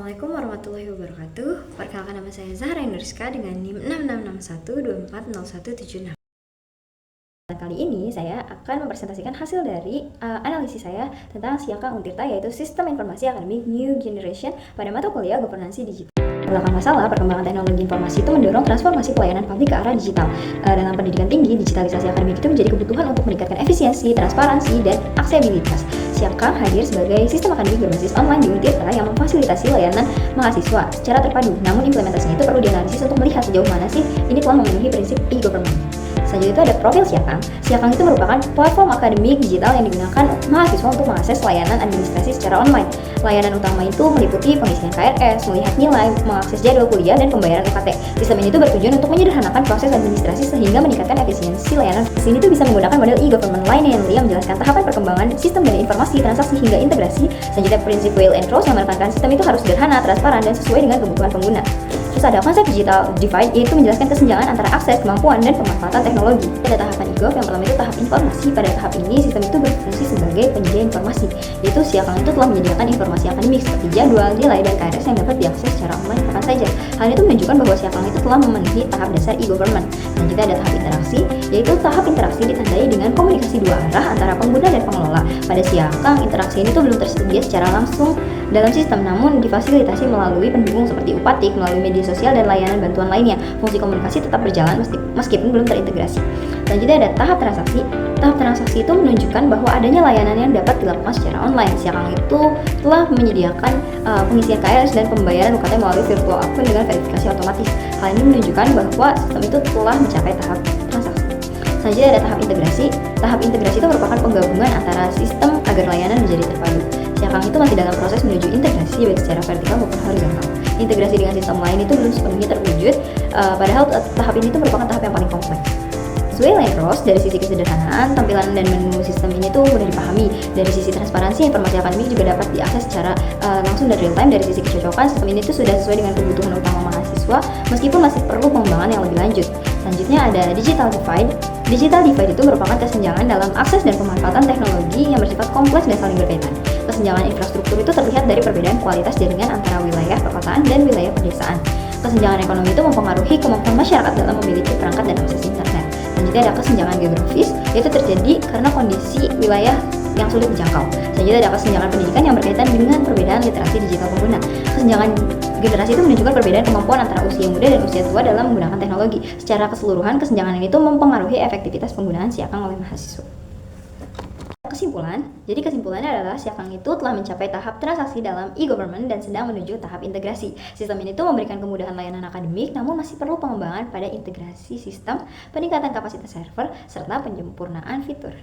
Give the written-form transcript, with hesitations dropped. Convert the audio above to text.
Assalamualaikum warahmatullahi wabarakatuh. Perkenalkan, nama saya Zahra Nurska dengan NIM 6661240176. Kali ini saya akan mempresentasikan hasil dari analisis saya tentang Siakang Untirta, yaitu Sistem Informasi Akademik New Generation pada mata kuliah Governansi Digital. Belakang masalah, perkembangan teknologi informasi itu mendorong transformasi pelayanan publik ke arah digital. Dalam pendidikan tinggi, digitalisasi akademik itu menjadi kebutuhan untuk meningkatkan efisiensi, transparansi, dan aksesibilitas. Siakang hadir sebagai sistem akademik berbasis online di Untirta yang memfasilitasi layanan mahasiswa secara terpadu. Namun implementasinya itu perlu dianalisis untuk melihat sejauh mana sih ini telah memenuhi prinsip e-government. Selanjutnya itu ada profil Siakang. Siakang itu merupakan platform akademik digital yang digunakan mahasiswa untuk mengakses layanan administrasi secara online. Layanan utama itu meliputi pengisian KRS, melihat nilai, mengakses jadwal kuliah, dan pembayaran UKT. Sistem ini tuh bertujuan untuk menyederhanakan proses administrasi sehingga meningkatkan efisiensi layanan. Sini tuh bisa menggunakan model e-government linearly yang menjelaskan tahapan perkembangan sistem dan informasi, transaksi hingga integrasi. Selanjutnya prinsip Weil and Roos yang menekankan sistem itu harus sederhana, transparan, dan sesuai dengan kebutuhan pengguna. Terus ada konsep digital divide, yaitu menjelaskan kesenjangan antara akses, kemampuan, dan pemanfaatan teknologi. Ada tahapan e-gov, yang pertama itu tahap informasi. Pada tahap ini sistem itu berfungsi sebagai penyedia informasi, yaitu Siakang itu telah menyediakan informasi akademik seperti jadwal, nilai, dan KRS yang dapat diakses secara online kapan saja. Hal itu menunjukkan bahwa Siakang itu telah memenuhi tahap dasar e-government. Dan juga ada tahap interaksi, yaitu tahap interaksi ditandai dengan komunikasi dua arah antara pengguna dan pengelola. Pada Siakang, interaksi ini tuh belum tersedia secara langsung dalam sistem, namun difasilitasi melalui pendukung seperti Upatik, melalui media sosial, dan layanan bantuan lainnya. Fungsi komunikasi tetap berjalan meskipun belum terintegrasi. Selanjutnya ada tahap transaksi. Tahap transaksi itu menunjukkan bahwa adanya layanan yang dapat dilakukan secara online. Siakang itu telah menyediakan pengisian KRS dan pembayaran UKT melalui virtual account dengan verifikasi otomatis. Hal ini menunjukkan bahwa sistem itu telah mencapai tahap transaksi. Selanjutnya ada tahap integrasi. Tahap integrasi itu merupakan penggabungan antara sistem agar layanan menjadi terpadu. Siakang itu masih dalam proses menuju integrasi baik secara vertikal maupun horizontal. Integrasi dengan sistem lain itu belum sepenuhnya terwujud, padahal tahap ini itu merupakan tahap yang paling kompleks. Weil and Roos, dari sisi kesederhanaan, tampilan dan menu sistem ini tuh mudah dipahami. Dari sisi transparansi, informasi akademik juga dapat diakses secara langsung dan real time. Dari sisi kecocokan, sistem ini tuh sudah sesuai dengan kebutuhan utama mahasiswa, meskipun masih perlu pengembangan yang lebih lanjut. Selanjutnya ada digital divide. Digital divide itu merupakan kesenjangan dalam akses dan pemanfaatan teknologi yang bersifat kompleks dan saling berkaitan. Kesenjangan infrastruktur itu terlihat dari perbedaan kualitas jaringan antara wilayah perkotaan dan wilayah pedesaan. Kesenjangan ekonomi itu mempengaruhi kemampuan masyarakat dalam memiliki perangkat dan akses internet. Selanjutnya ada kesenjangan geografis, yaitu terjadi karena kondisi wilayah yang sulit dijangkau. Selanjutnya ada kesenjangan pendidikan yang berkaitan dengan perbedaan literasi digital pengguna. Kesenjangan generasi itu menunjukkan perbedaan kemampuan antara usia muda dan usia tua dalam menggunakan teknologi. Secara keseluruhan, kesenjangan ini itu mempengaruhi efektivitas penggunaan Siakang oleh mahasiswa. Kesimpulannya adalah Siakang itu telah mencapai tahap transaksi dalam e-government dan sedang menuju tahap integrasi. Sistem ini tuh memberikan kemudahan layanan akademik, namun masih perlu pengembangan pada integrasi sistem, peningkatan kapasitas server, serta penyempurnaan fitur.